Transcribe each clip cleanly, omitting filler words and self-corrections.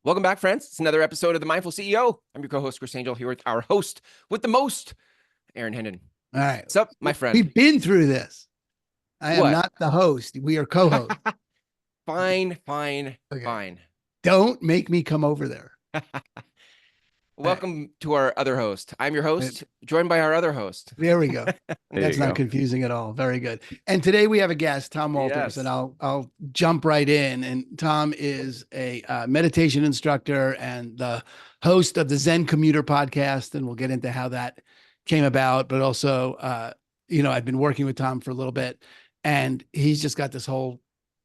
Welcome back, friends. It's another episode of The Mindful CEO. I'm your co-host, Chris Angel, here with our host with the most, Aaron Hendon. All right. What's up, my friend? We've been through this. I am What? not the host. We are co-hosts. Fine. Okay. Don't make me come over there. Welcome to our other host. I'm your host, joined by our other host. There we go. That's not confusing at all. Very good. And today we have a guest, Thom Walters, and I'll jump right in. And Thom is a meditation instructor and the host of the Zen Commuter Podcast, and we'll get into how that came about. But also, I've been working with Thom for a little bit, and he's just got this whole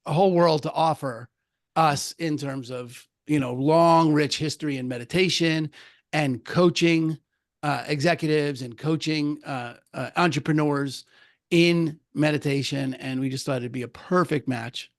world to offer us in terms of long, rich history in meditation and coaching executives and coaching entrepreneurs in meditation. And we just thought it'd be a perfect match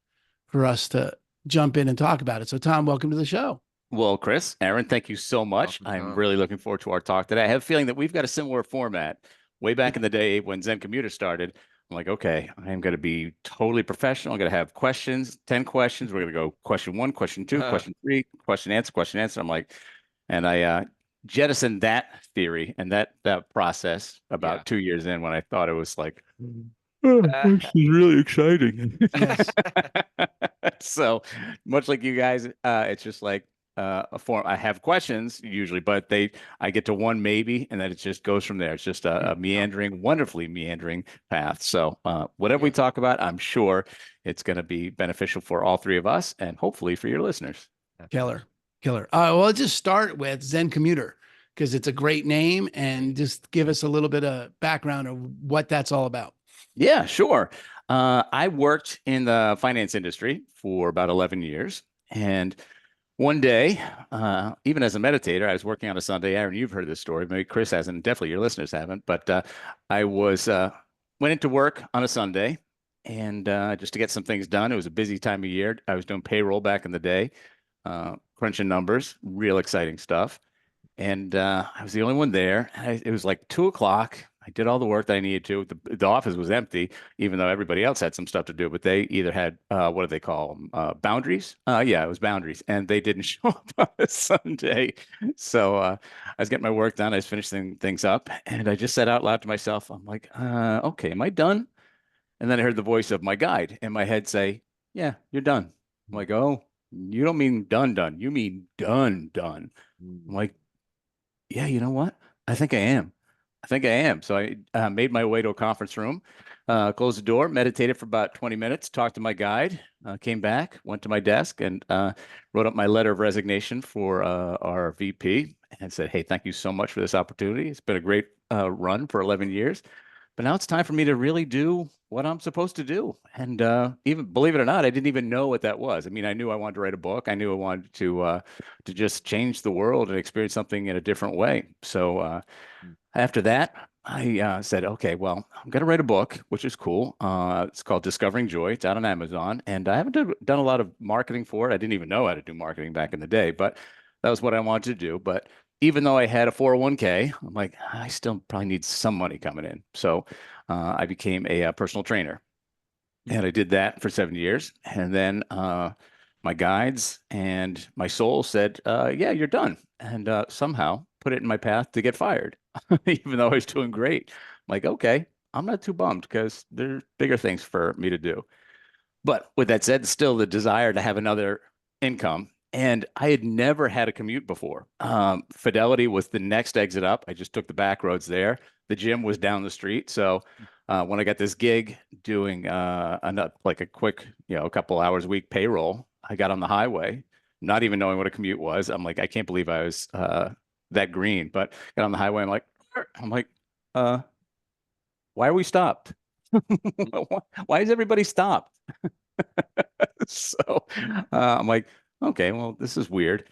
for us to jump in and talk about it. So Thom, welcome to the show. Well, Chris, Aaron, thank you so much. I'm really looking forward to our talk today. I have a feeling that we've got a similar format. Way back in the day when Zen Commuter started, I'm like, okay, I'm going to be totally professional. I'm going to have questions, 10 questions. We're going to go question 1, question 2, question 3, question, answer. I'm like, and I jettisoned that theory and that process about 2 years in when I thought it was like, this is really exciting. Yes. So much like you guys, it's just like a form. I have questions usually, but I get to one maybe, and then it just goes from there. It's just a meandering, wonderfully meandering path. So whatever we talk about, I'm sure it's going to be beneficial for all three of us and hopefully for your listeners. Killer. Well, let's just start with Zen Commuter because it's a great name, and just give us a little bit of background of what that's all about. Yeah, sure. I worked in the finance industry for about 11 years. And one day, even as a meditator, I was working on a Sunday. Aaron, you've heard this story. Maybe Chris hasn't. Definitely your listeners haven't. But I went into work on a Sunday and just to get some things done. It was a busy time of year. I was doing payroll back in the day, crunching numbers, real exciting stuff. And I was the only one there. It was like 2:00. I did all the work that I needed to. The office was empty, even though everybody else had some stuff to do. But they either had, what do they call them? Boundaries? Yeah, it was boundaries. And they didn't show up on a Sunday. So I was getting my work done. I was finishing things up. And I just said out loud to myself, I'm like, okay, am I done? And then I heard the voice of my guide in my head say, yeah, you're done. I'm like, oh, you don't mean done. You mean done. I'm like, yeah, you know what? I think I am. So I made my way to a conference room, closed the door, meditated for about 20 minutes, talked to my guide, came back, went to my desk, and wrote up my letter of resignation for our VP and said, hey, thank you so much for this opportunity. It's been a great run for 11 years. But now it's time for me to really do what I'm supposed to do. And even believe it or not, I didn't even know what that was. I mean, I knew I wanted to write a book. I knew I wanted to just change the world and experience something in a different way. So after that, I said, okay, well, I'm going to write a book, which is cool. It's called Discovering Joy. It's out on Amazon. And I haven't done a lot of marketing for it. I didn't even know how to do marketing back in the day, but that was what I wanted to do. But even though I had a 401k, I'm like, I still probably need some money coming in. So I became a personal trainer. And I did that for 7 years. And then my guides and my soul said, yeah, you're done. And somehow put it in my path to get fired, even though I was doing great. I'm like, okay, I'm not too bummed because there's bigger things for me to do. But with that said, still the desire to have another income. And I had never had a commute before. Fidelity was the next exit up. I just took the back roads there. The gym was down the street. So when I got this gig doing like a quick, a couple hours a week payroll, I got on the highway, not even knowing what a commute was. I'm like, I can't believe I was that green. But got on the highway. I'm like, why are we stopped? Why is everybody stopped? So I'm like, okay, well, this is weird,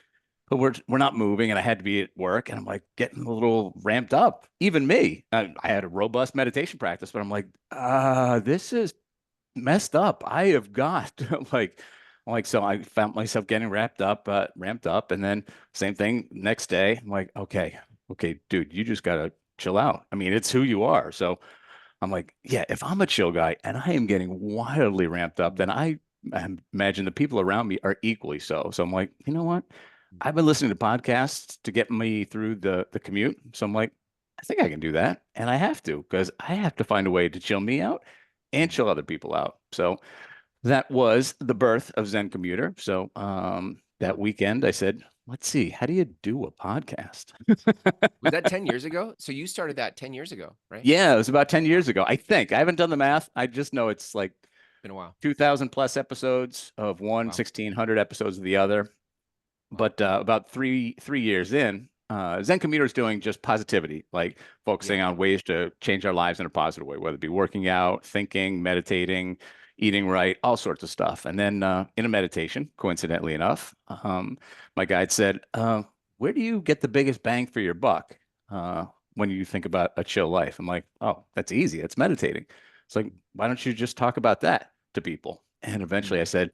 but we're not moving, and I had to be at work, and I'm like getting a little ramped up. Even me, I had a robust meditation practice, but I'm like, this is messed up. I have got so I found myself getting ramped up, and then same thing next day. I'm like, okay, dude, you just gotta chill out. I mean, it's who you are. So I'm like, yeah, if I'm a chill guy and I am getting wildly ramped up, then I imagine the people around me are equally so. So I'm like, you know what? I've been listening to podcasts to get me through the commute. So I'm like, I think I can do that. And I have to, because I have to find a way to chill me out and chill other people out. So that was the birth of Zen Commuter. So that weekend I said, let's see, how do you do a podcast? Was that 10 years ago? So you started that 10 years ago, right? Yeah, it was about 10 years ago. I think. I haven't done the math. I just know it's like Been a while. 2,000 plus episodes of one, Wow. 1,600 episodes of the other. Wow. But about three years in, Zen Commuter is doing just positivity, like focusing on ways to change our lives in a positive way, whether it be working out, thinking, meditating, eating right, all sorts of stuff. And then in a meditation, coincidentally enough, my guide said, where do you get the biggest bang for your buck when you think about a chill life? I'm like, oh, that's easy. It's meditating. It's like, why don't you just talk about that to people? And eventually I said,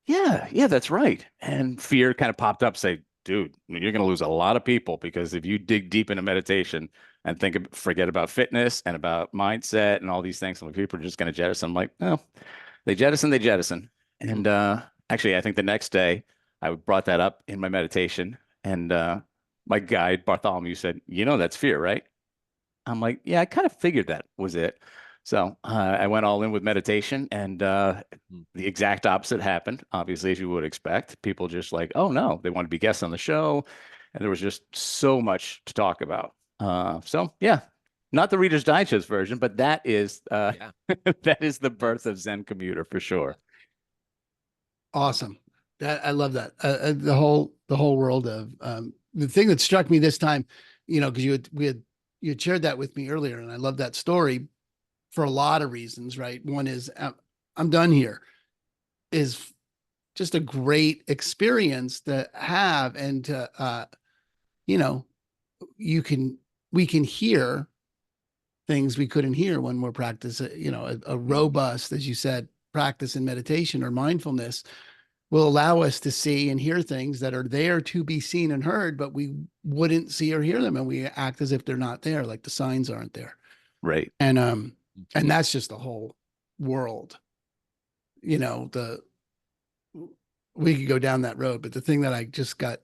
yeah, that's right. And fear kind of popped up, say, dude, you're going to lose a lot of people because if you dig deep into meditation and forget about fitness and about mindset and all these things, some people are just going to jettison. I'm like, oh, they jettison. And actually, I think the next day I brought that up in my meditation, and my guide Bartholomew said, that's fear, right? I'm like, yeah, I kind of figured that was it. So I went all in with meditation, and the exact opposite happened, obviously, as you would expect. People just like, oh, no, they want to be guests on the show. And there was just so much to talk about. So, yeah, not the Reader's Digest version, but that is that is the birth of Zen Commuter for sure. Awesome. I love that. The whole world of the thing that struck me this time, because you had shared that with me earlier, and I love that story for a lot of reasons, right? One is I'm done here is just a great experience to have, and to we can hear things we couldn't hear when we're practicing. A robust, as you said, practice in meditation or mindfulness will allow us to see and hear things that are there to be seen and heard, but we wouldn't see or hear them, and we act as if they're not there, like the signs aren't there. Right. And that's just the whole world. We could go down that road, but the thing that I just got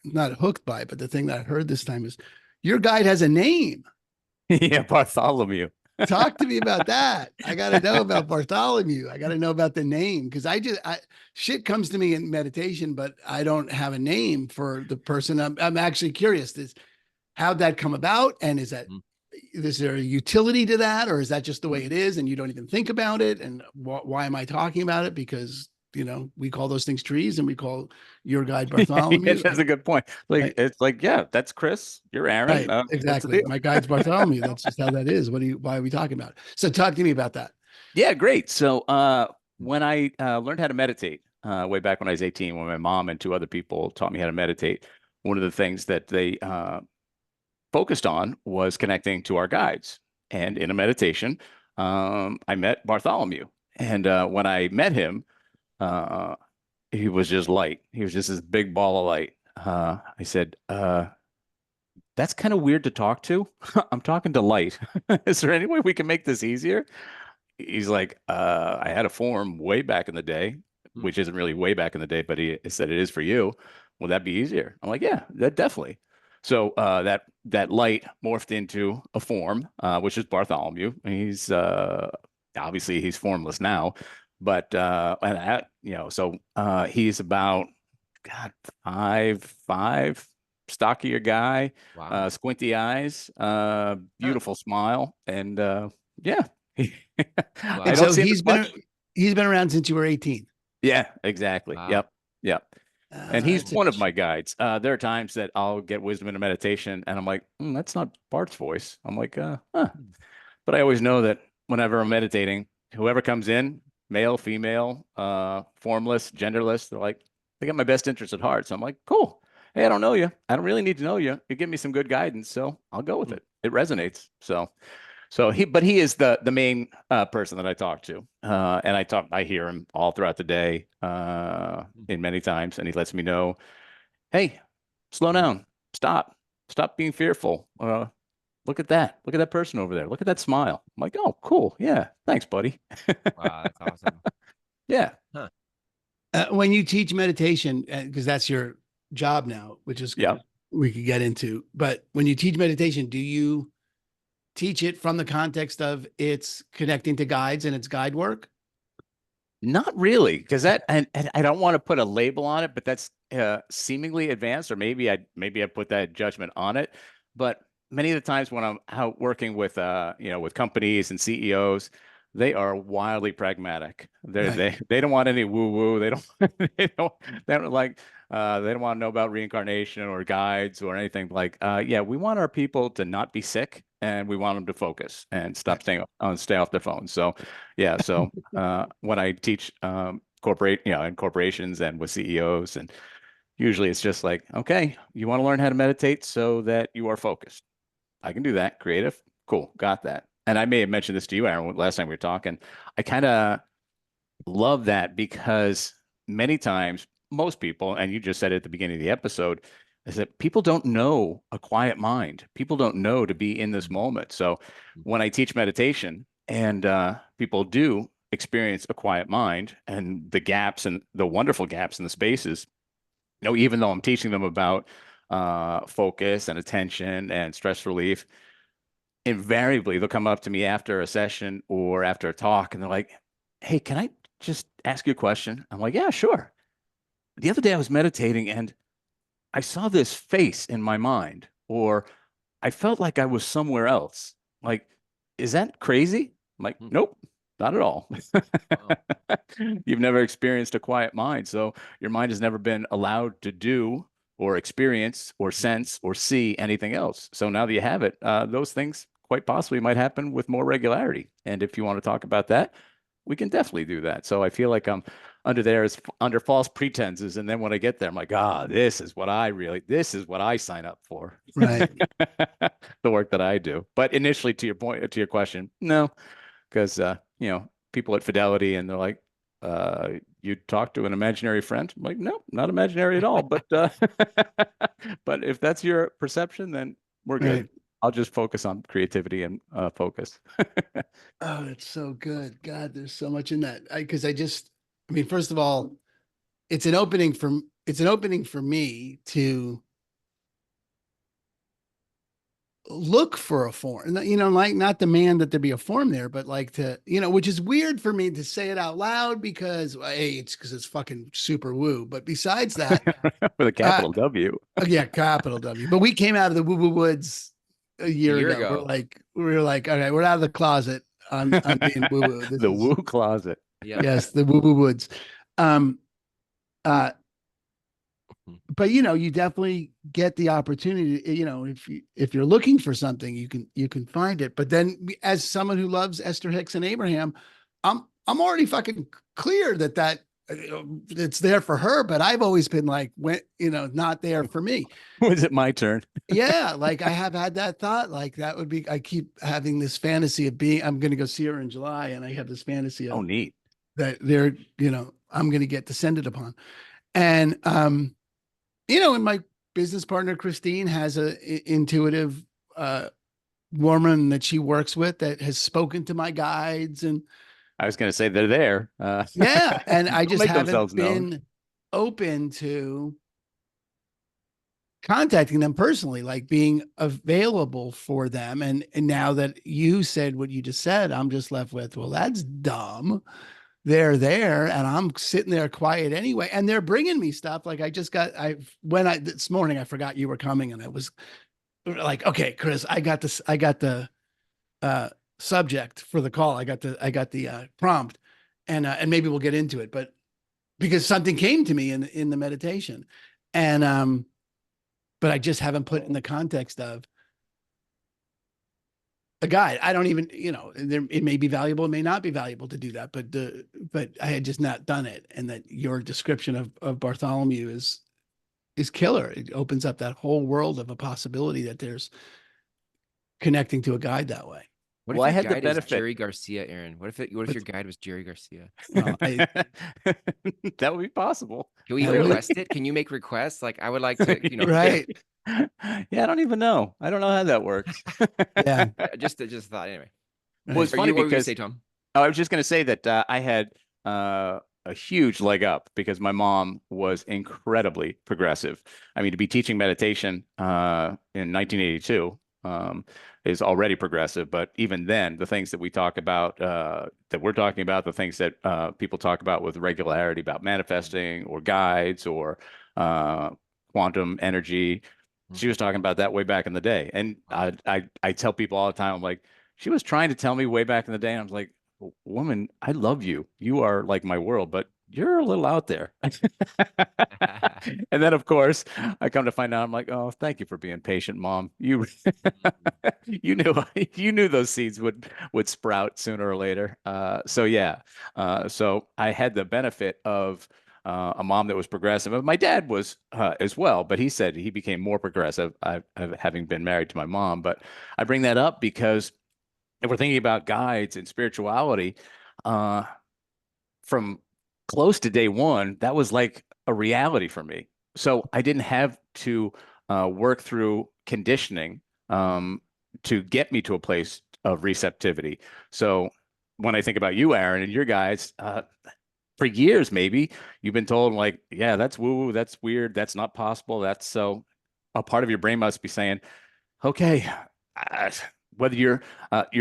not hooked by, but the thing that I heard this time is your guide has a name. Yeah, Bartholomew. Talk to me about that. I got to know about Bartholomew. I got to know about the name, because shit comes to me in meditation, but I don't have a name for the person. I'm actually curious. How'd that come about? And is there a utility to that, or is that just the way it is and you don't even think about it? And why am I talking about it? Because we call those things trees, and we call your guide Bartholomew. That's a good point. Like, it's like, yeah, that's Chris. You're Aaron. Right. Exactly. My guide's Bartholomew. That's just how that is. Why are we talking about it? So talk to me about that. Yeah, great. So when I learned how to meditate way back when I was 18, when my mom and two other people taught me how to meditate, one of the things that they focused on was connecting to our guides. And in a meditation, I met Bartholomew. And when I met him, he was just light. He was just this big ball of light. I said, that's kind of weird to talk to. I'm talking to light. Is there any way we can make this easier? He's like, I had a form way back in the day, which isn't really way back in the day, but he said it is for you. Will that be easier? I'm like, yeah, that definitely. So that light morphed into a form, which is Bartholomew. He's obviously he's formless now, but so he's about five, stockier guy, squinty eyes, beautiful smile, and yeah. Wow. And so he's been around since you were 18. Yeah, exactly. Wow. Yep. And he's one of my guides. There are times that I'll get wisdom in a meditation, and I'm like, that's not Bart's voice. I'm like, But I always know that whenever I'm meditating, whoever comes in, male, female, formless, genderless, they're like, they got my best interest at heart. So I'm like, cool. Hey, I don't know you. I don't really need to know you. You give me some good guidance, so I'll go with it. It resonates. So he is the main person that I talk to, and I hear him all throughout the day, in many times, and he lets me know, hey, slow down, stop being fearful. Look at that person over there. Look at that smile. I'm like, oh, cool, yeah, thanks, buddy. Wow, that's awesome. Yeah. When you teach meditation, because that's your job now, which is Yeah. we could get into. But when you teach meditation, do you teach it from the context of it's connecting to guides and it's guide work? Not really, because and I don't want to put a label on it, but that's seemingly advanced, or maybe I put that judgment on it. But many of the times when I'm out working with with companies and CEOs, they are wildly pragmatic. They don't want any woo woo. They don't they don't like they don't want to know about reincarnation or guides or anything like. Yeah, we want our people to not be sick, and we want them to focus and stay off their phones. So, yeah. So when I teach in corporations and with CEOs, and usually it's just like, okay, you want to learn how to meditate so that you are focused. I can do that. Creative. Cool. Got that. And I may have mentioned this to you, Aaron, last time we were talking. I kind of love that because many times, most people, and you just said it at the beginning of the episode, is that people don't know a quiet mind. People don't know to be in this moment. So when I teach meditation and people do experience a quiet mind and the gaps and the wonderful gaps in the spaces, even though I'm teaching them about focus and attention and stress relief, invariably they'll come up to me after a session or after a talk and they're like, hey, can I just ask you a question? I'm like, yeah, sure. The other day I was meditating and I saw this face in my mind, or I felt like I was somewhere else. Like, is that crazy? I'm like, nope, not at all. Wow. You've never experienced a quiet mind. So your mind has never been allowed to do or experience or sense or see anything else. So now that you have it, those things quite possibly might happen with more regularity. And if you want to talk about that, we can definitely do that. So I feel like I'm under false pretenses. And then when I get there, I'm like, this is what I sign up for. Right. The work that I do. But initially, to your question, no, because, people at Fidelity and they're like, you talk to an imaginary friend? I'm like, no, not imaginary at all. But, but if that's your perception, then we're good. Right. I'll just focus on creativity and focus. Oh, that's so good. God, there's so much in that. First of all, it's an opening for me to look for a form, like not demand that there be a form there, but like to, which is weird for me to say it out loud because, hey, it's because it's fucking super woo. But besides that, with a capital W. Yeah, capital W. But we came out of the woo woo woods a year ago. We were like, okay, we're out of the closet on being woo woo. The woo closet. Yeah. Yes, the woo woo woods. But you definitely get the opportunity. If you're looking for something, you can find it. But then, as someone who loves Esther Hicks and Abraham, I'm already fucking clear that it's there for her. But I've always been like, not there for me. Was it my turn? Yeah, like I have had that thought. Like that would be. I keep having this fantasy of I'm going to go see her in July, and I have this fantasy of neat that they're I'm going to get descended upon, and and my business partner, Christine, has a intuitive woman that she works with that has spoken to my guides. And I was going to say they're there. Yeah. And I just haven't been open to contacting them personally, like being available for them. And now that you said what you just said, I'm just left with, well, that's dumb. They're there and I'm sitting there quiet anyway. And they're bringing me stuff. Like this morning, I forgot you were coming and I was like, okay, Chris, I got the subject for the call. I got the prompt and maybe we'll get into it, but because something came to me in the meditation and, but I just haven't put in the context of a guide. I don't even, it may be valuable, it may not be valuable to do that, but I had just not done it. And that your description of Bartholomew is killer. It opens up that whole world of a possibility that there's connecting to a guide that way. What if your guide is Jerry Garcia, Aaron? What if your guide was Jerry Garcia? Well, that would be possible. Can we request it? Can you make requests? Like I would like to, right. Yeah, I don't even know. I don't know how that works. Yeah. Just thought anyway. Well, it's funny because say, Tom? I was just going to say that I had a huge leg up because my mom was incredibly progressive. I mean, to be teaching meditation in 1982 is already progressive, but even then, the things that we talk about, that we're talking about, the things that people talk about with regularity about manifesting or guides or quantum energy, she was talking about that way back in the day. And I tell people all the time, I'm like, she was trying to tell me way back in the day, and I was like, woman, I love you. You are like my world, but you're a little out there. And then, of course, I come to find out, I'm like, oh, thank you for being patient, Mom. You you knew those seeds would sprout sooner or later. So yeah. So I had the benefit of a mom that was progressive. My dad was as well, but he said he became more progressive, having been married to my mom. But I bring that up because if we're thinking about guides and spirituality, from close to day one, that was like a reality for me. So I didn't have to work through conditioning to get me to a place of receptivity. So when I think about you, Aaron, and your guys, for years, maybe you've been told like, yeah, that's woo-woo, that's weird, that's not possible. That's so a part of your brain must be saying, okay, whether you're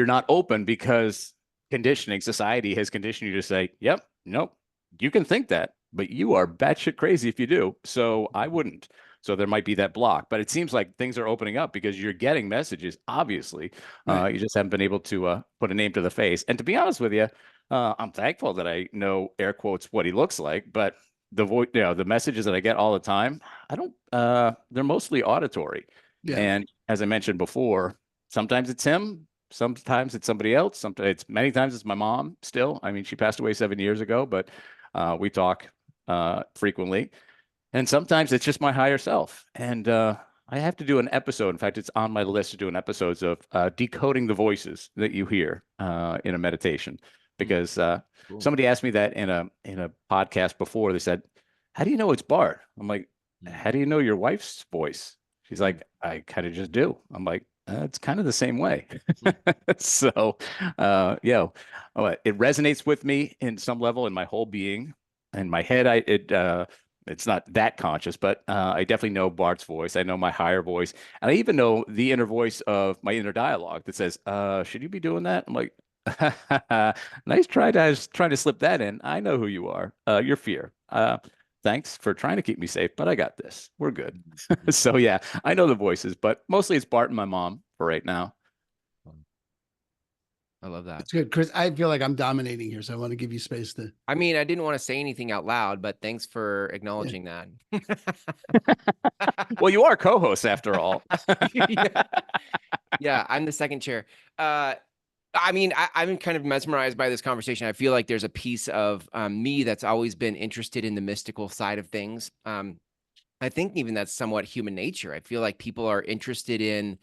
not open because conditioning, society has conditioned you to say, yep, nope, you can think that, but you are batshit crazy if you do. So I wouldn't. So there might be that block, but it seems like things are opening up because you're getting messages. Obviously, you just haven't been able to put a name to the face. And to be honest with you, I'm thankful that I know air quotes what he looks like, but the voice, the messages that I get all the time, I don't. They're mostly auditory. Yeah. And as I mentioned before, sometimes it's him, sometimes it's somebody else. Sometimes many times it's my mom still. I mean, she passed away 7 years ago, but we talk frequently. And sometimes it's just my higher self. And I have to do an episode. In fact, it's on my list to do an episode of decoding the voices that you hear in a meditation. Because somebody asked me that in a podcast before. They said, "How do you know it's Bart?" I'm like, "How do you know your wife's voice?" She's like, "I kind of just do." I'm like, it's kind of the same way. So, it resonates with me in some level in my whole being. In my head, it's not that conscious, but I definitely know Bart's voice. I know my higher voice, and I even know the inner voice of my inner dialogue that says, "Should you be doing that?" I'm like, "Nice try to trying to slip that in. I know who you are. Your fear. Thanks for trying to keep me safe, but I got this. We're good." So yeah, I know the voices, but mostly it's Bart and my mom for right now. I love that. It's good, Chris. I feel like I'm dominating here, so I want to give you space to. I mean, I didn't want to say anything out loud, but thanks for acknowledging that. Well, you are co-host after all. Yeah, I'm the second chair. I mean, I'm kind of mesmerized by this conversation. I feel like there's a piece of me that's always been interested in the mystical side of things. I think even that's somewhat human nature. I feel like people are interested in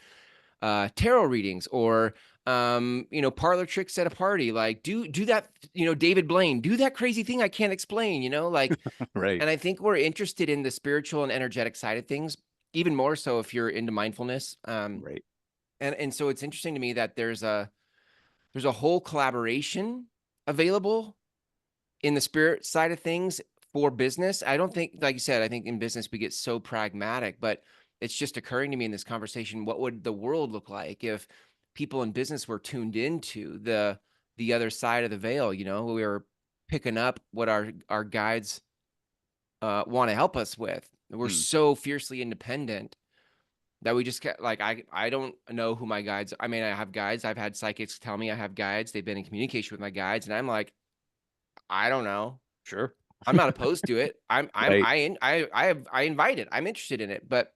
tarot readings or parlor tricks at a party. Like do that, David Blaine, do that crazy thing I can't explain, like right. And I think we're interested in the spiritual and energetic side of things, even more so if you're into mindfulness. Right. And so it's interesting to me that there's a whole collaboration available in the spirit side of things for business. I don't think, like you said, I think in business we get so pragmatic, but it's just occurring to me in this conversation, what would the world look like if people in business were tuned into the other side of the veil? We were picking up what our guides want to help us with. We're so fiercely independent that we just get like, I don't know who my guides. I mean, I have guides. I've had psychics tell me I have guides. They've been in communication with my guides, and I'm like, I don't know. Sure. I'm not opposed to it. I invite it. I'm interested in it, but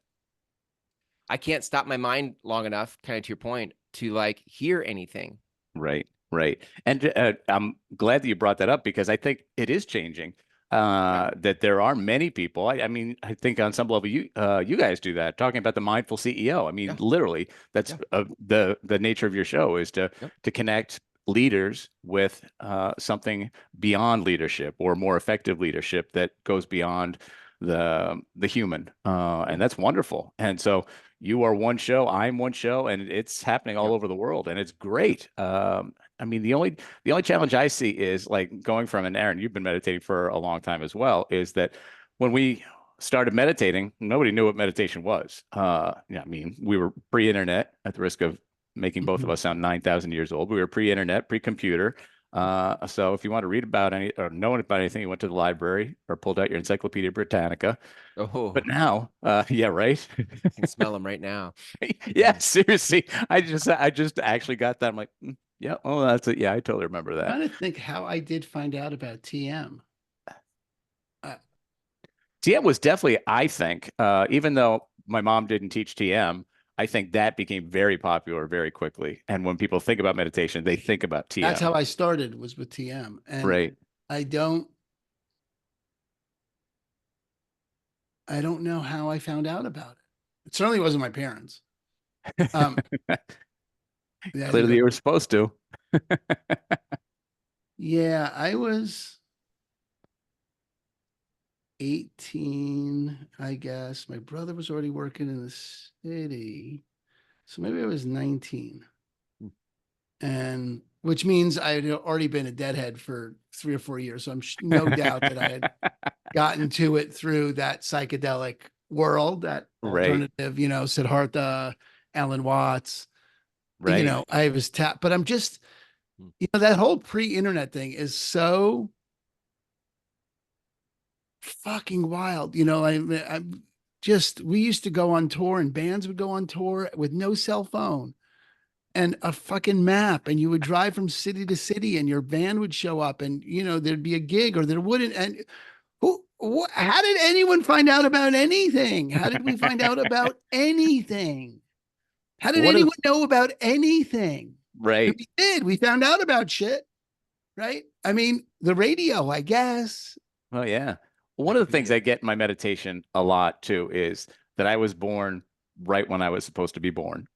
I can't stop my mind long enough, kind of to your point, to like hear anything. Right. Right. And I'm glad that you brought that up because I think it is changing. That there are many people. I mean, I think on some level, you guys do that. Talking about the mindful CEO. I mean, literally, that's the nature of your show is to connect leaders with something beyond leadership or more effective leadership that goes beyond the human, and that's wonderful. And so you are one show, I'm one show, and it's happening all over the world, and it's great. I mean, the only challenge I see is like going from, and Aaron, you've been meditating for a long time as well, is that when we started meditating, nobody knew what meditation was. Yeah, I mean, we were pre-internet, at the risk of making both of us sound 9,000 years old. We were pre-internet, pre-computer. So if you want to read about any or know about anything, you went to the library or pulled out your Encyclopedia Britannica. Oh, But now, yeah, right. I can smell them right now. Yeah, seriously. I just actually got that. I'm like, yeah, oh, that's it. Yeah, I totally remember that. I'm trying to think how I did find out about TM. TM was definitely, I think, even though my mom didn't teach TM, I think that became very popular very quickly. And when people think about meditation, they think about TM. That's how I started, was with TM. And right. I don't know how I found out about it. It certainly wasn't my parents. Clearly you were supposed to. Yeah, I was 18, I guess. My brother was already working in the city. So maybe I was 19. And which means I had already been a deadhead for 3 or 4 years. So I'm no doubt that I had gotten to it through that psychedelic world, that alternative, you know, Siddhartha, Alan Watts, you know, I was tapped, but I'm just, you know, that whole pre-internet thing is so fucking wild. You know, I'm just, we used to go on tour and bands would go on tour with no cell phone and a fucking map, and you would drive from city to city and your van would show up and, you know, there'd be a gig or there wouldn't. And how did anyone find out about anything? How did we find out about anything? How did anyone know about anything? Right. We did. We found out about shit. Right. I mean, the radio, I guess. Well, yeah. One of the things I get in my meditation a lot too is that I was born right when I was supposed to be born.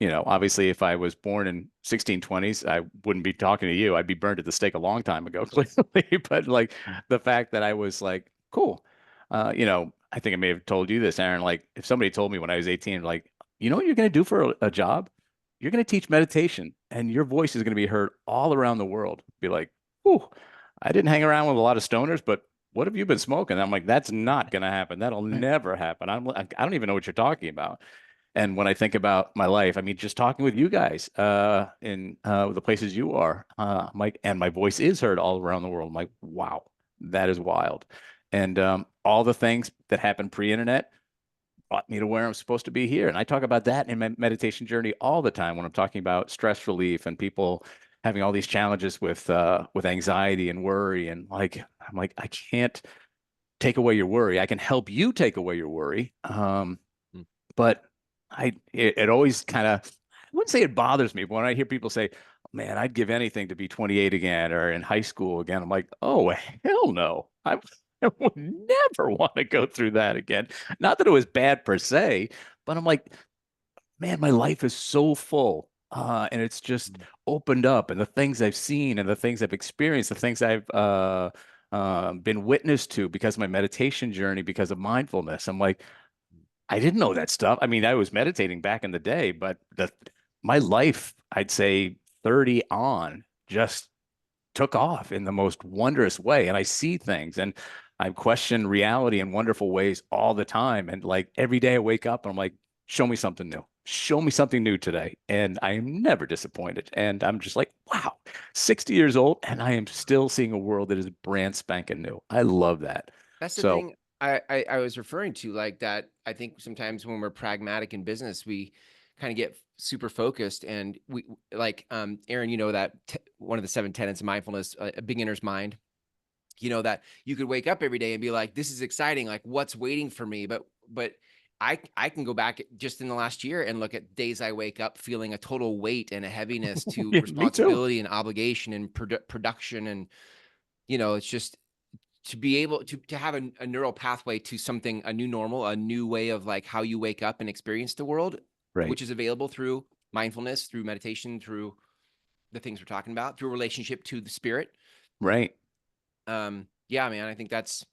You know, obviously, if I was born in 1620s, I wouldn't be talking to you. I'd be burned at the stake a long time ago, clearly. But like the fact that I was like, cool. You know, I think I may have told you this, Aaron. Like, if somebody told me when I was 18, like, you know what you're going to do for a job? You're going to teach meditation, and your voice is going to be heard all around the world. Be like, whew, I didn't hang around with a lot of stoners, but what have you been smoking? And I'm like, that's not going to happen. That'll never happen. I don't even know what you're talking about. And when I think about my life, I mean, just talking with you guys in the places you are, Mike, and my voice is heard all around the world. I'm like, wow, that is wild. And all the things that happened pre-internet brought me to where I'm supposed to be here. And I talk about that in my meditation journey all the time when I'm talking about stress relief and people having all these challenges with anxiety and worry. And like, I'm like, I can't take away your worry. I can help you take away your worry. But it always kind of, I wouldn't say it bothers me, but when I hear people say, man, I'd give anything to be 28 again or in high school again, I'm like, oh, hell no. I would never want to go through that again. Not that it was bad per se, but I'm like, man, my life is so full. And it's just opened up, and the things I've seen and the things I've experienced, the things I've been witness to because of my meditation journey, because of mindfulness. I'm like, I didn't know that stuff. I mean, I was meditating back in the day, but my life, I'd say 30 on, just took off in the most wondrous way. And I see things and I question reality in wonderful ways all the time. And like every day I wake up and I'm like, show me something new. Show me something new today. And I am never disappointed. And I'm just like, wow, 60 years old, and I am still seeing a world that is brand spanking new. I love that. That's the thing I was referring to, like that. I think sometimes when we're pragmatic in business, we kind of get super focused, and we like, Aaron, you know, that one of the 7 tenets of mindfulness, a beginner's mind, you know, that you could wake up every day and be like, this is exciting. Like, what's waiting for me? But I can go back just in the last year and look at days I wake up feeling a total weight and a heaviness to Yeah, responsibility and obligation and production. And, you know, it's just to be able to have a neural pathway to something, a new normal, a new way of like how you wake up and experience the world, which is available through mindfulness, through meditation, through the things we're talking about, through relationship to the spirit. Right. Yeah, man, I think that's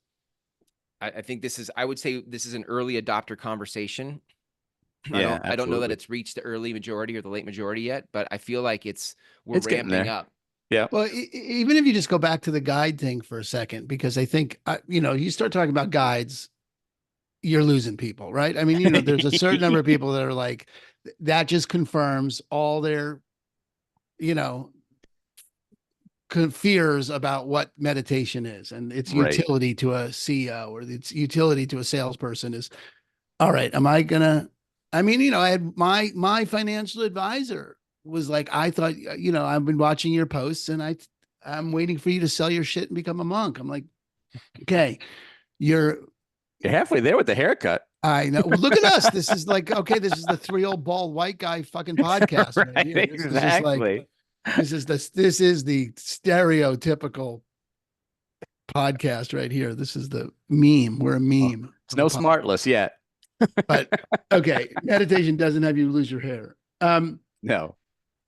I think I would say this is an early adopter conversation. Yeah, I don't know that absolutely. it's reached the early majority or the late majority yet, but I feel like we're It's getting ramping there. up. Yeah. Well, even if you just go back to the guide thing for a second, because I think, you start talking about guides, you're losing people, right? I mean, there's a certain number of people that are like, that just confirms all their, you know, fears about what meditation is and its Right. utility to a CEO or its utility to a salesperson is, all right, am I gonna, I mean, I had my financial advisor was like, I thought, I've been watching your posts and I'm waiting for you to sell your shit and become a monk. I'm like, okay, you're halfway there with the haircut. I know. Well, look at us. This is like, okay, this is the 3 old bald white guy fucking podcast right Right. here. This is just like, Exactly. this is the stereotypical podcast right here. This is the meme. We're a meme. It's no smartless yet. But okay, meditation doesn't have you lose your hair. No.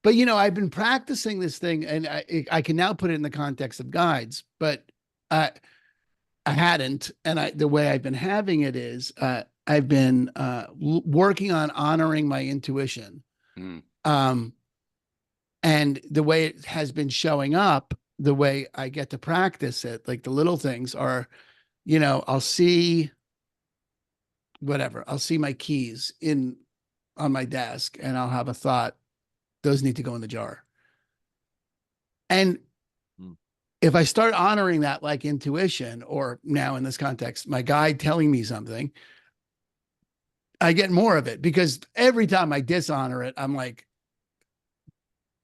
But I've been practicing this thing, and I can now put it in the context of guides, but I hadn't. And the way I've been having it is I've been working on honoring my intuition. And the way it has been showing up, the way I get to practice it, like the little things are, I'll see whatever. I'll see my keys on my desk and I'll have a thought, those need to go in the jar. And if I start honoring that like intuition, or now in this context, my guide telling me something, I get more of it, because every time I dishonor it, I'm like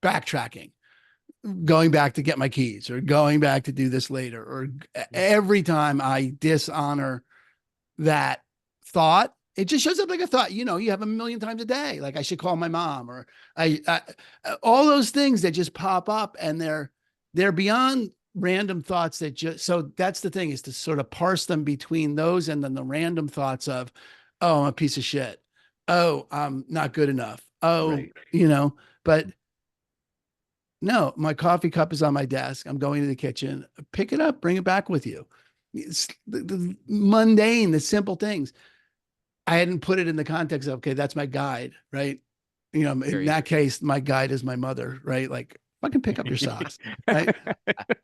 backtracking, going back to get my keys or going back to do this later. Or every time I dishonor that thought, it just shows up like a thought, you have a million times a day. Like I should call my mom, or all those things that just pop up, and they're beyond random thoughts that so that's the thing, is to sort of parse them between those and then the random thoughts of, oh, I'm a piece of shit. Oh, I'm not good enough. Oh, right. But no, my coffee cup is on my desk. I'm going to the kitchen, pick it up, bring it back with you. It's the mundane, the simple things. I hadn't put it in the context of, okay, that's my guide, right? In that case, my guide is my mother, right? Like, fucking pick up your socks, right?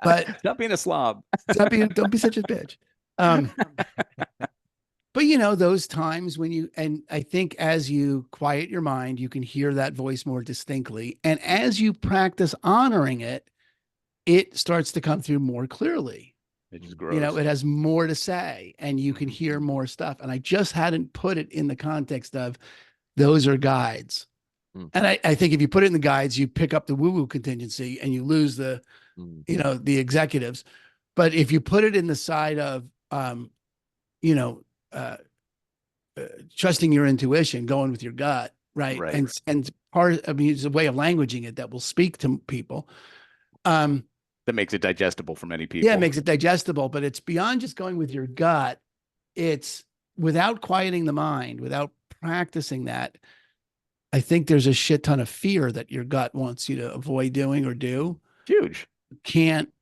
But stop being a slob. Don't be such a bitch. But those times when and I think as you quiet your mind, you can hear that voice more distinctly. And as you practice honoring it, it starts to come through more clearly. It just grows. It has more to say, and you can hear more stuff. And I just hadn't put it in the context of those are guides. And I think if you put it in the guides, you pick up the woo-woo contingency and you lose the, the executives. But if you put it in the side of, trusting your intuition, going with your gut, right? And part, it's a way of languaging it that will speak to people. That makes it digestible for many people. Yeah, it makes it digestible, but it's beyond just going with your gut. It's without quieting the mind, without practicing that. I think there's a shit ton of fear that your gut wants you to avoid doing or do. Huge. You can't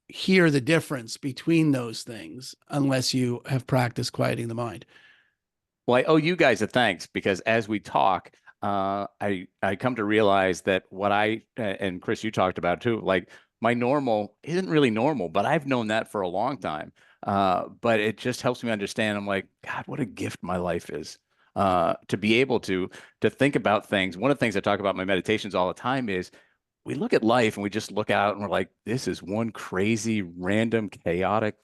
hear the difference between those things unless you have practiced quieting the mind. Well, I owe you guys a thanks, because as we talk, I come to realize that what and Chris, you talked about too, like my normal isn't really normal, but I've known that for a long time. But it just helps me understand. I'm like, God, what a gift my life is. To be able to think about things. One of the things I talk about in my meditations all the time is we look at life and we just look out and we're like, this is one crazy, random, chaotic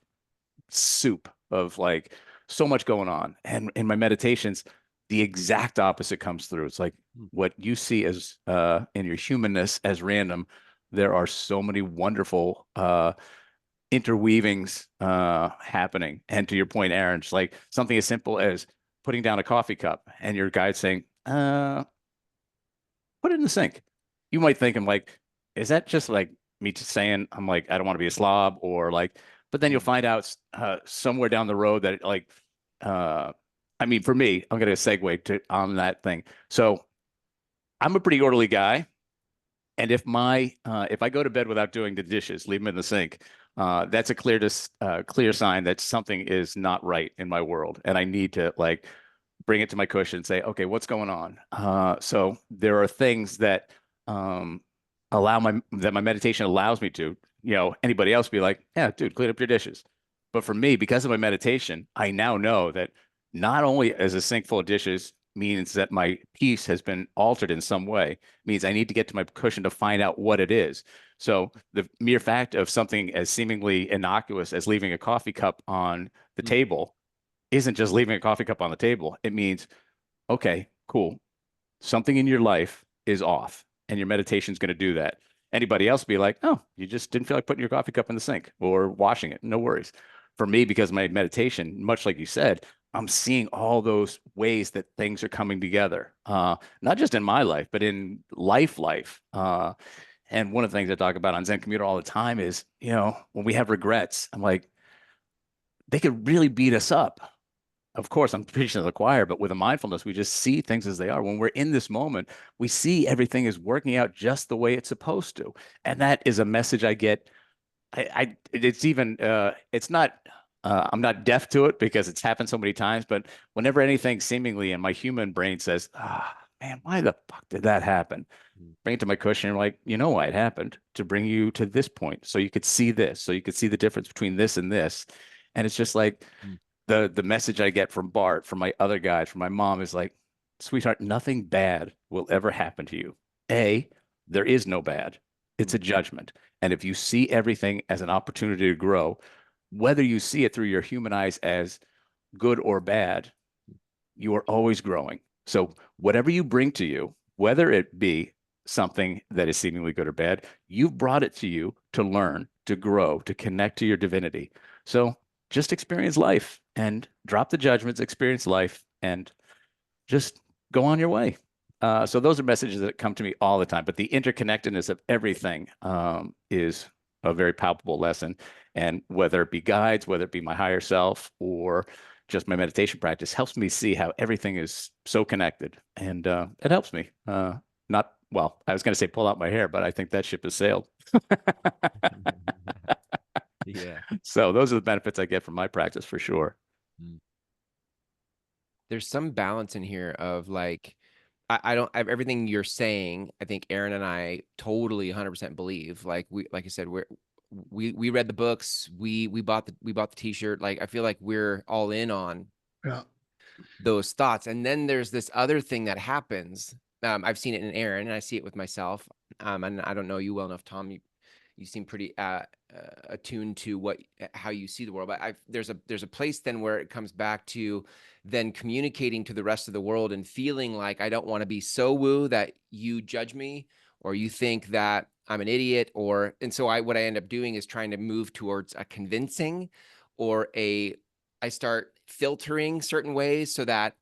soup of like so much going on. And in my meditations, the exact opposite comes through. It's like what you see as in your humanness as random. There are so many wonderful interweavings happening. And to your point, Aaron, it's like something as simple as putting down a coffee cup and your guide saying, put it in the sink. You might think, I'm like, is that just like me just saying, I'm like, I don't want to be a slob, or like, but then you'll find out somewhere down the road that like, I mean, for me, I'm going to segue on that thing. So I'm a pretty orderly guy. And if I go to bed without doing the dishes, leave them in the sink, that's a clear sign that something is not right in my world, and I need to like bring it to my cushion and say, okay, what's going on? So there are things that that my meditation allows me to. Anybody else be like, yeah, dude, clean up your dishes. But for me, because of my meditation, I now know that not only as a sink full of dishes means that my peace has been altered in some way, means I need to get to my cushion to find out what it is. So the mere fact of something as seemingly innocuous as leaving a coffee cup on the table isn't just leaving a coffee cup on the table. It means, okay, cool. Something in your life is off, and your meditation is going to do that. Anybody else be like, oh, you just didn't feel like putting your coffee cup in the sink or washing it. No worries. For me, because of my meditation, much like you said, I'm seeing all those ways that things are coming together, not just in my life, but in life. And one of the things I talk about on Zen Commuter all the time is, when we have regrets, I'm like, they could really beat us up. Of course, I'm preaching to the choir, but with a mindfulness, we just see things as they are. When we're in this moment, we see everything is working out just the way it's supposed to. And that is a message I get. It's even, it's not, I'm not deaf to it because it's happened so many times, but whenever anything seemingly in my human brain says, man, why the fuck did that happen? Bring it to my cushion and like, you know why it happened? To bring you to this point. So you could see this, so you could see the difference between this and this. And it's just like, the message I get from Bart, from my other guys, from my mom is like, sweetheart, nothing bad will ever happen to you. There is no bad. It's a judgment. And if you see everything as an opportunity to grow, whether you see it through your human eyes as good or bad, you are always growing. So whatever you bring to you, whether it be something that is seemingly good or bad, you've brought it to you to learn, to grow, to connect to your divinity. So just experience life and drop the judgments, experience life, and just go on your way. So those are messages that come to me all the time. But the interconnectedness of everything is a very palpable lesson. And whether it be guides, whether it be my higher self, or just my meditation practice, helps me see how everything is so connected. And it helps me. Not, well, I was going to say pull out my hair, but I think that ship has sailed. Yeah. So those are the benefits I get from my practice for sure. There's some balance in here of like, everything you're saying, I think Aaron and I totally 100% believe. Like like I said, we read the books, we bought the t-shirt. Like, I feel like we're all in on those thoughts. And then there's this other thing that happens. I've seen it in Aaron and I see it with myself. And I don't know you well enough, Thom. You seem pretty attuned to how you see the world. But there's a place then where it comes back to then communicating to the rest of the world and feeling like I don't want to be so woo that you judge me or you think that I'm an idiot, and so what I end up doing is trying to move towards a convincing or I start filtering certain ways so that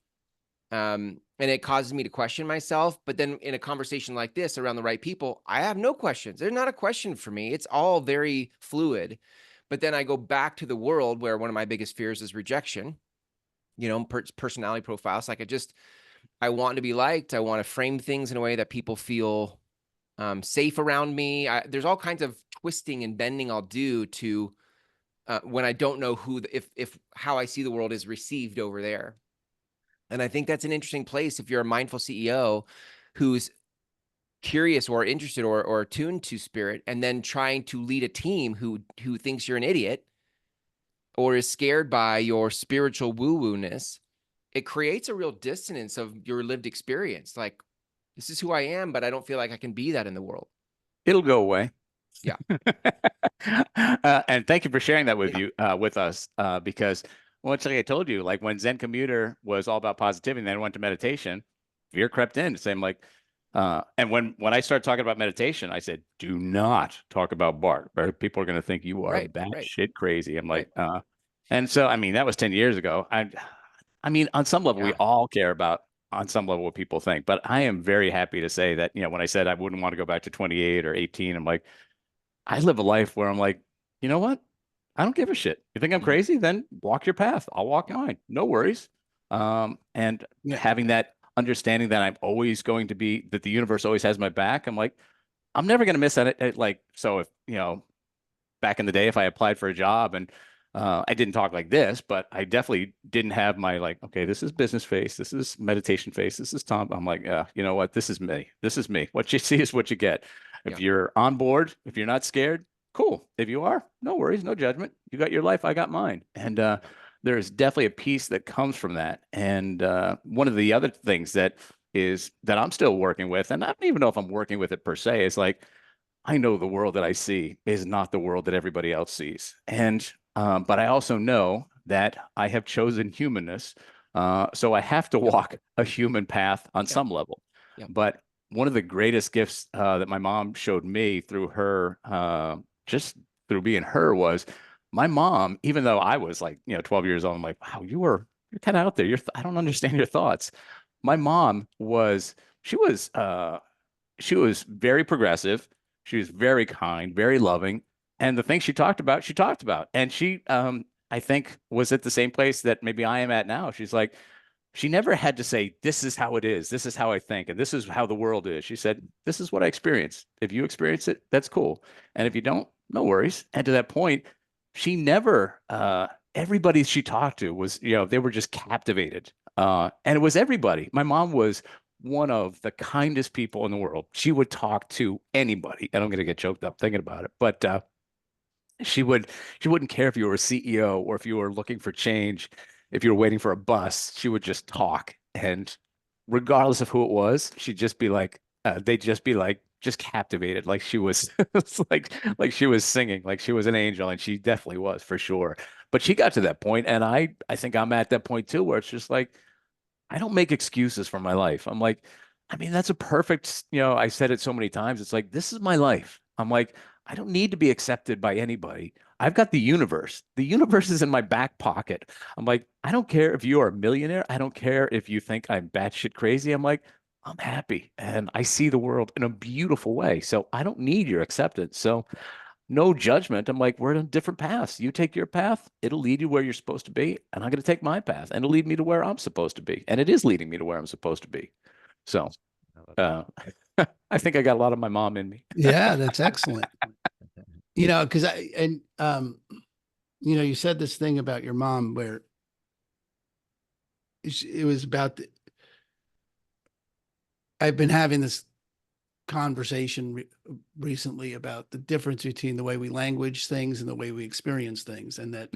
and it causes me to question myself. But then in a conversation like this around the right people, I have no questions. There's not a question for me. It's all very fluid. But then I go back to the world where one of my biggest fears is rejection, personality profiles. Like I want to be liked. I want to frame things in a way that people feel safe around me. There's all kinds of twisting and bending I'll do to when I don't know if how I see the world is received over there. And I think that's an interesting place if you're a mindful CEO who's curious or interested or attuned to spirit, and then trying to lead a team who thinks you're an idiot or is scared by your spiritual woo-woo-ness. It creates a real dissonance of your lived experience. Like, this is who I am, but I don't feel like I can be that in the world. It'll go away. Yeah. And thank you for sharing that with us, because like I told you, like when Zen Commuter was all about positivity and then I went to meditation, fear crept in. Same like, and when I started talking about meditation, I said, do not talk about Bart. Or people are going to think you are batshit crazy. I'm like, and so, I mean, that was 10 years ago. I mean, on some level, we all care about on some level what people think, but I am very happy to say that, when I said I wouldn't want to go back to 28 or 18, I'm like, I live a life where I'm like, you know what? I don't give a shit. You think I'm crazy? Then walk your path. I'll walk mine. No worries. And having that understanding that I'm always going to be, that the universe always has my back. I'm like, I'm never going to miss that. Like, so if, back in the day, if I applied for a job and I didn't talk like this, but I definitely didn't have my like, okay, this is business face, this is meditation face, this is Thom. I'm like, you know what? This is me. This is me. What you see is what you get. If you're on board, if you're not scared, cool. If you are, no worries, no judgment. You got your life, I got mine. And there's definitely a piece that comes from that. And one of the other things that I'm still working with, and I don't even know if I'm working with it per se, is like, I know the world that I see is not the world that everybody else sees. And but I also know that I have chosen humanness. So I have to walk a human path on some level. But one of the greatest gifts that my mom showed me through her, just through being her, was my mom, even though I was like, 12 years old, I'm like, wow, you're kind of out there. I don't understand your thoughts. My mom she was very progressive. She was very kind, very loving. And the things she talked about, she talked about. And she, I think, was at the same place that maybe I am at now. She's like, she never had to say, this is how it is. This is how I think. And this is how the world is. She said, this is what I experience. If you experience it, that's cool. And if you don't, no worries. And to that point, she never, everybody she talked to was, they were just captivated. And it was everybody. My mom was one of the kindest people in the world. She would talk to anybody, and I'm going to get choked up thinking about it. But she wouldn't care if you were a CEO or if you were looking for change, if you were waiting for a bus. She would just talk, and regardless of who it was, she'd just be like, they'd just be like, just captivated, like she was, it's like she was singing, like she was an angel, and she definitely was for sure. But she got to that point, and I think I'm at that point too, where it's just like, I don't make excuses for my life. I'm like, I mean, that's a perfect, I said it so many times. It's like, this is my life. I'm like, I don't need to be accepted by anybody. I've got the universe. The universe is in my back pocket. I'm like, I don't care if you are a millionaire. I don't care if you think I'm batshit crazy. I'm like, I'm happy and I see the world in a beautiful way. So I don't need your acceptance. So no judgment. I'm like, we're on different paths. You take your path, it'll lead you where you're supposed to be. And I'm going to take my path and it'll lead me to where I'm supposed to be. And it is leading me to where I'm supposed to be. So I think I got a lot of my mom in me. Yeah, that's excellent. Because you said this thing about your mom where it was about I've been having this conversation recently about the difference between the way we language things and the way we experience things, and that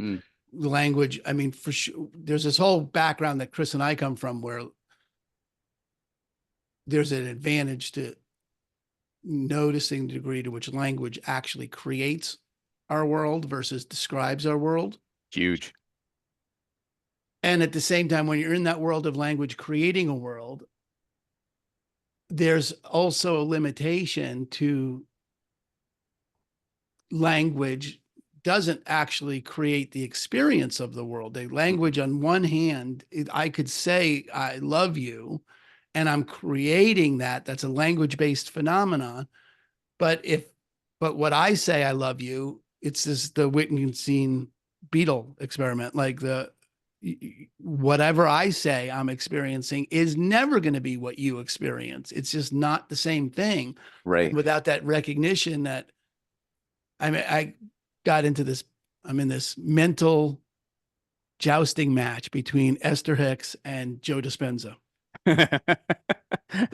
language, I mean, for sure, there's this whole background that Chris and I come from where there's an advantage to noticing the degree to which language actually creates our world versus describes our world. Huge. And at the same time, when you're in that world of language creating a world, there's also a limitation to language doesn't actually create the experience of the world. The language, on one hand, I could say, I love you, and I'm creating that. That's a language-based phenomenon. But what I say, I love you, it's the Wittgenstein beetle experiment. Like whatever I say I'm experiencing is never going to be what you experience. It's just not the same thing. Right. And without that recognition that, I mean, I got into this, I'm in this mental jousting match between Esther Hicks and Joe Dispenza.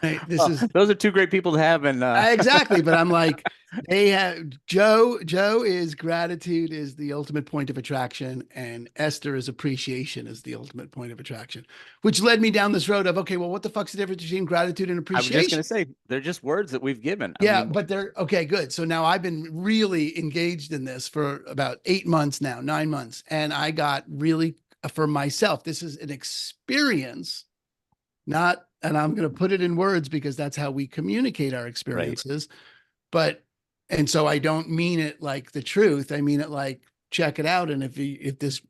Right, those are two great people to have. And exactly. But I'm like, they have Joe is gratitude is the ultimate point of attraction, and Esther is appreciation is the ultimate point of attraction, which led me down this road of, okay, well, what the fuck's the difference between gratitude and appreciation? I was just going to say, they're just words that we've given. Yeah, but they're okay, good. So now I've been really engaged in this for about 8 months now, 9 months. And I got really, for myself, this is an experience, and I'm going to put it in words because that's how we communicate our experiences. Right. And so I don't mean it like the truth. I mean it like, check it out. And if this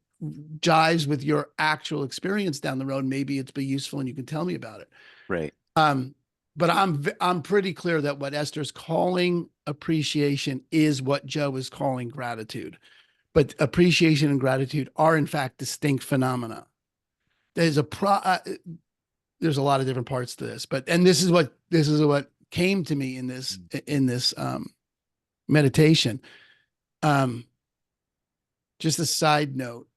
jives with your actual experience down the road, maybe it's be useful and you can tell me about it. Right. But I'm pretty clear that what Esther's calling appreciation is what Joe is calling gratitude. But appreciation and gratitude are in fact distinct phenomena. There's a lot of different parts to this, and this is what came to me in this meditation. just a side note,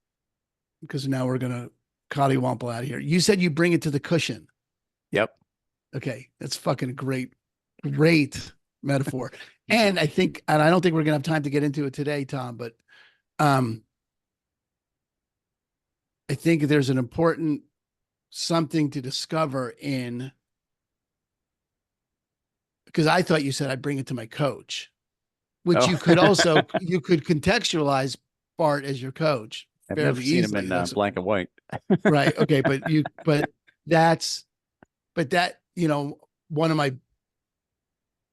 because now we're going to cottywomple out of here. You said you bring it to the cushion. Yep. Okay. That's fucking great metaphor. And I think, and I don't think we're going to have time to get into it today, Thom, but I think there's an important something to discover in, because I thought you said I'd bring it to my coach, which you could also, you could contextualize Bart as your coach. I've never seen him in black and white. Right. Okay. But that, you know, one of my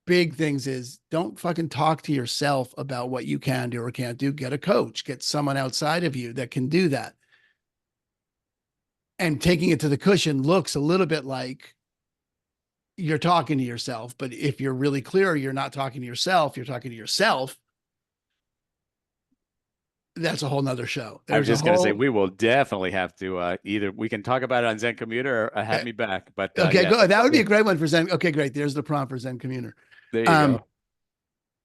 big things is don't fucking talk to yourself about what you can do or can't do. Get a coach, get someone outside of you that can do that. And taking it to the cushion looks a little bit like you're talking to yourself. But if you're really clear, you're not talking to yourself, you're talking to yourself. That's a whole nother show. I was just going to say, we will definitely have to either we can talk about it on Zen Commuter or have me back. But okay, yeah. Good. That would be a great one for Zen. Okay, great. There's the prompt for Zen Commuter. There you go.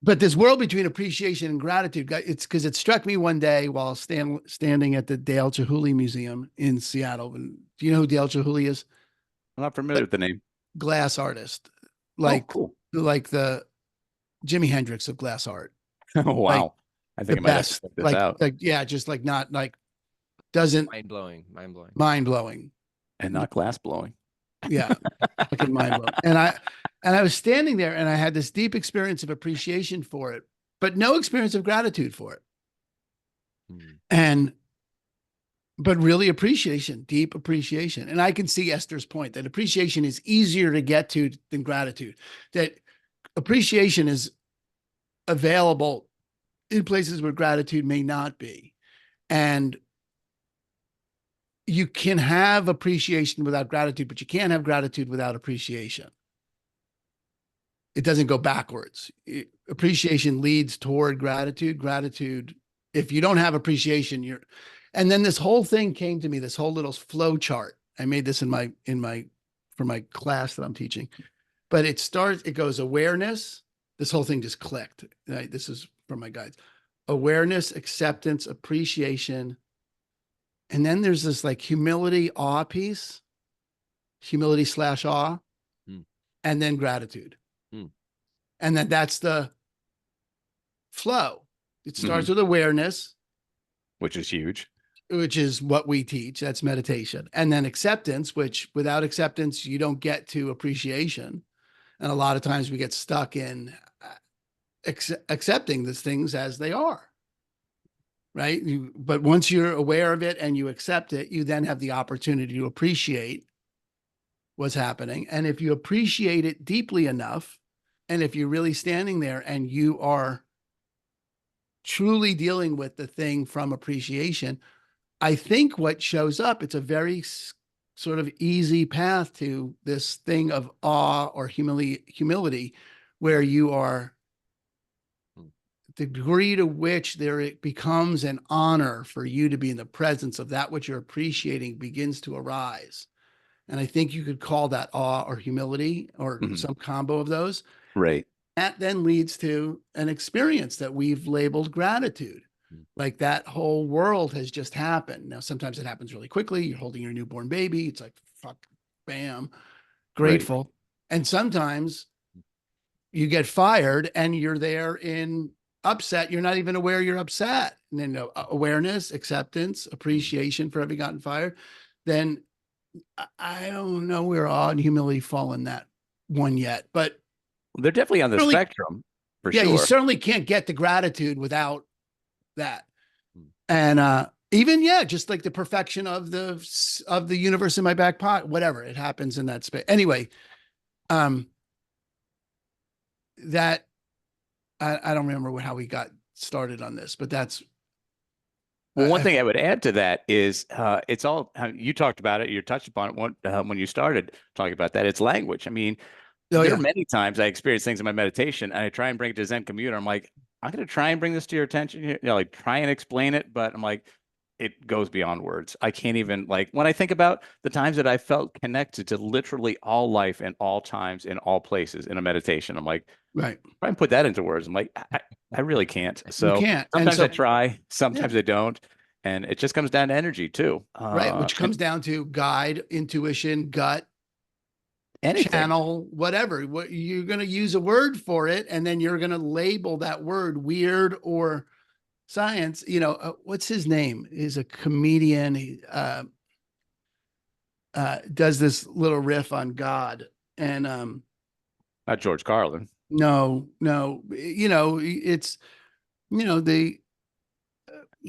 But this world between appreciation and gratitude, it's because it struck me one day while standing at the Dale Chihuly Museum in Seattle. And do you know who Dale Chihuly is? I'm not familiar with the name. Glass artist, like cool. Like the Jimi Hendrix of glass art. Oh, wow. Like, I think I might have to check this out. Like, yeah, just like not like doesn't mind blowing, and not glass blowing. Yeah, fucking mind blowing. And I was standing there, and I had this deep experience of appreciation for it, but no experience of gratitude for it. But really appreciation, deep appreciation. And I can see Esther's point that appreciation is easier to get to than gratitude. That appreciation is available in places where gratitude may not be. And you can have appreciation without gratitude, but you can't have gratitude without appreciation. It doesn't go backwards. Appreciation leads toward gratitude. Gratitude, if you don't have appreciation, and then this whole thing came to me, this whole little flow chart. I made this for my class that I'm teaching, but it goes awareness. This whole thing just clicked. Right? This is from my guides. Awareness, acceptance, appreciation. And then there's this like humility, awe piece, humility/awe, and then gratitude. And then that's the flow. It starts with awareness, which is huge, which is what we teach. That's meditation. And then acceptance, which without acceptance, you don't get to appreciation. And a lot of times we get stuck in accepting these things as they are. Right. But once you're aware of it and you accept it, you then have the opportunity to appreciate what's happening. And if you appreciate it deeply enough, and if you're really standing there and you are truly dealing with the thing from appreciation, I think what shows up, it's a very sort of easy path to this thing of awe or humility, where you are the degree to which it becomes an honor for you to be in the presence of that which you're appreciating begins to arise. And I think you could call that awe or humility or some combo of those. Right. That then leads to an experience that we've labeled gratitude. Like that whole world has just happened. Now, sometimes it happens really quickly. You're holding your newborn baby. It's like, fuck, bam, grateful. Right. And sometimes you get fired and you're there in upset. You're not even aware you're upset. And then awareness, acceptance, appreciation for having gotten fired. Then I don't know, we're all in humility fall in that one yet, but they're definitely on the spectrum for sure. Yeah, you certainly can't get to gratitude without that. And even, just like the perfection of the universe in my back pocket, whatever, it happens in that space. Anyway, that I don't remember how we got started on this, but that's. Well, one thing I would add to that is it's all, you talked about it, you touched upon it when you started talking about that. It's language. I mean, there are many times I experience things in my meditation and I try and bring it to Zen Commuter. I'm like, I'm going to try and bring this to your attention here, like try and explain it. But I'm like, it goes beyond words. I can't even, like, when I think about the times that I felt connected to literally all life and all times in all places in a meditation, I'm like, right. try and put that into words. I'm like, I really can't. You So can't. sometimes I try, sometimes I don't. And it just comes down to energy too. Right. Which comes down to guide, intuition, gut, anything. Channel, whatever. What you're going to use a word for it, and then you're going to label that word weird or science. What's his name? He's a comedian. He does this little riff on God, and not George Carlin. No, it's the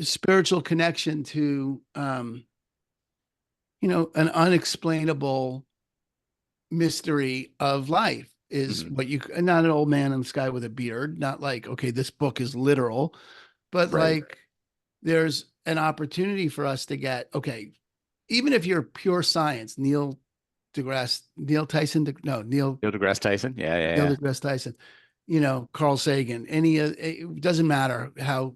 spiritual connection to an an unexplainable mystery of life is what not an old man in the sky with a beard, not like, okay, this book is literal, but like there's an opportunity for us to get, okay, even if you're pure science, Neil deGrasse Tyson. Neil deGrasse Tyson. Yeah. Neil deGrasse Tyson, Carl Sagan, it doesn't matter how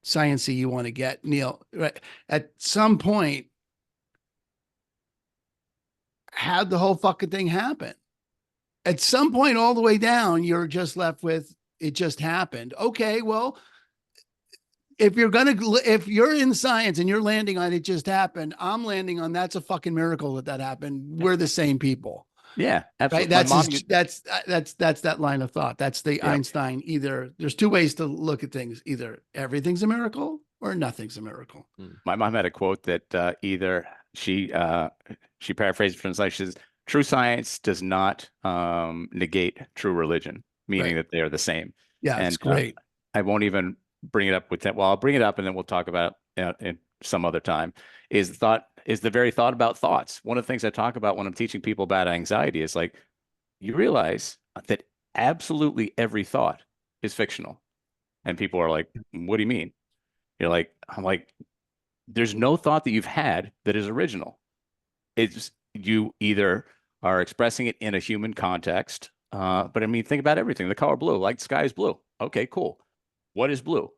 sciencey you want to get, Neil, right? At some point, how'd the whole fucking thing happen? At some point, all the way down, you're just left with, it just happened. Okay, well, if you're in science and you're landing on it just happened, I'm landing on that's a fucking miracle that happened. We're the same people. Yeah, absolutely. Right? That's that line of thought. That's the Einstein. Either there's two ways to look at things. Either everything's a miracle or nothing's a miracle. My mom had a quote that either she paraphrased from science. She says, "True science does not negate true religion," meaning that they are the same. Yeah, that's great. I won't even bring it up with that. Well, I'll bring it up and then we'll talk about it in some other time. Is the very thought about thoughts. One of the things I talk about when I'm teaching people about anxiety is like, you realize that absolutely every thought is fictional. And people are like, what do you mean? I'm like, there's no thought that you've had that is original. It's you either are expressing it in a human context. But I mean, think about everything. The color blue, like the sky is blue. Okay, cool. What is blue?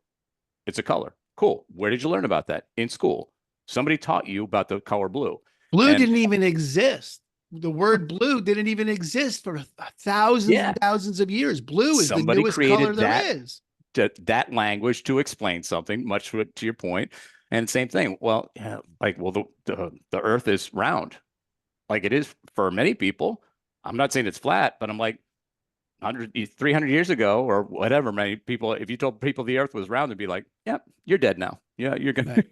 It's a color. Cool. Where did you learn about that? In school. Somebody taught you about the color blue. Blue didn't even exist. The word blue didn't even exist for thousands and thousands of years. Blue is the newest color there is. That language to explain something, much to your point. And same thing. Well, the earth is round. Like it is for many people. I'm not saying it's flat, but I'm like, 300 years ago or whatever, many people, if you told people the earth was round, they'd be like, yeah, you're dead now. Yeah, you're going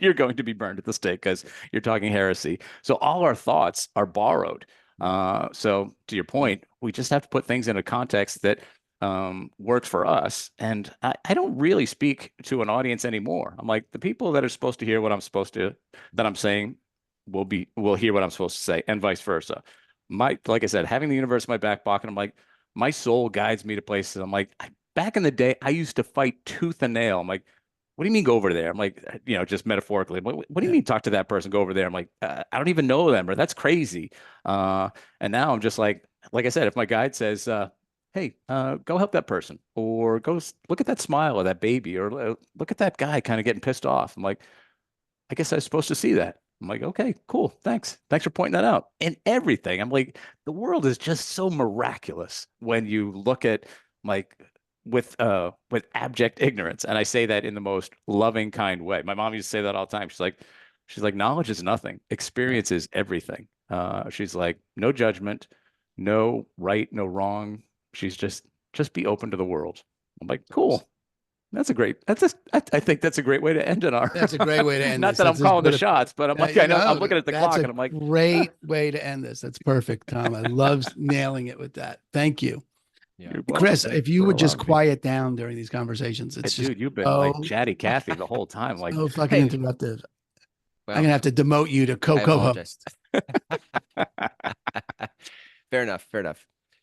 you're going to be burned at the stake because you're talking heresy. So all our thoughts are borrowed. So to your point, we just have to put things in a context that works for us. And I don't really speak to an audience anymore. I'm like, the people that are supposed to hear what that I'm saying will hear what I'm supposed to say, and vice versa. Like I said, having the universe in my back pocket, I'm like, my soul guides me to places. I'm like, back in the day, I used to fight tooth and nail. I'm like, what do you mean go over there? I'm like, just metaphorically, what do you mean talk to that person, go over there? I'm like, I don't even know them, or that's crazy. And now I'm just like I said, if my guide says, hey, go help that person, or go look at that smile of that baby, or look at that guy kind of getting pissed off. I'm like, I guess I was supposed to see that. I'm like, okay, cool. Thanks for pointing that out. And everything. I'm like, the world is just so miraculous when you look at with abject ignorance. And I say that in the most loving, kind way. My mom used to say that all the time. She's like, knowledge is nothing. Experience is everything. She's like, no judgment, no right, no wrong. She's just be open to the world. I'm like, cool. I think that's a great way to end it. That's a great way to end. Not that I'm calling the shots, but I'm like, I'm looking at the clock and I'm like, great way to end this. That's perfect, Thom. I love nailing it with that. Thank you. Yeah. Chris, if you would just quiet down during these conversations, it's just, dude, you've been like chatty Cathy the whole time. Like, so fucking interruptive. Well, I'm gonna have to demote you to co-host. Fair enough.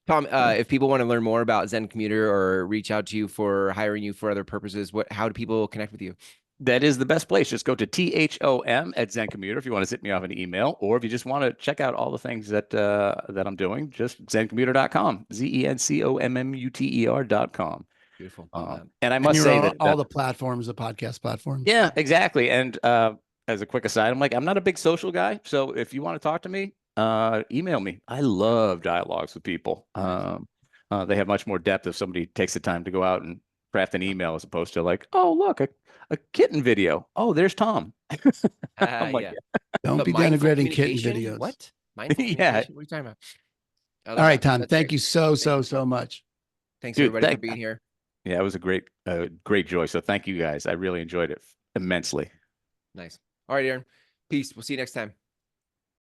Thom, if people want to learn more about Zen Commuter or reach out to you for hiring you for other purposes, how do people connect with you? That is the best place. Just go to THOM at Zen Commuter if you want to send me off an email, or if you just want to check out all the things that I'm doing, just zencommuter.com, ZENCOMMUTER.com. Beautiful. And I must say that all the platforms, the podcast platforms. Yeah, exactly. And as a quick aside, I'm not a big social guy. So if you want to talk to me, email me. I love dialogues with people. They have much more depth if somebody takes the time to go out and craft an email as opposed to like, oh, look, a kitten video. Oh, there's Thom. I'm like, yeah. Don't be denigrating kitten videos. What? Mindful communication? What are you talking about? All right, Thom. Thank you so much. Thanks, everybody, for being here. Yeah, it was a great joy. So thank you guys. I really enjoyed it immensely. Nice. All right, Aaron. Peace. We'll see you next time.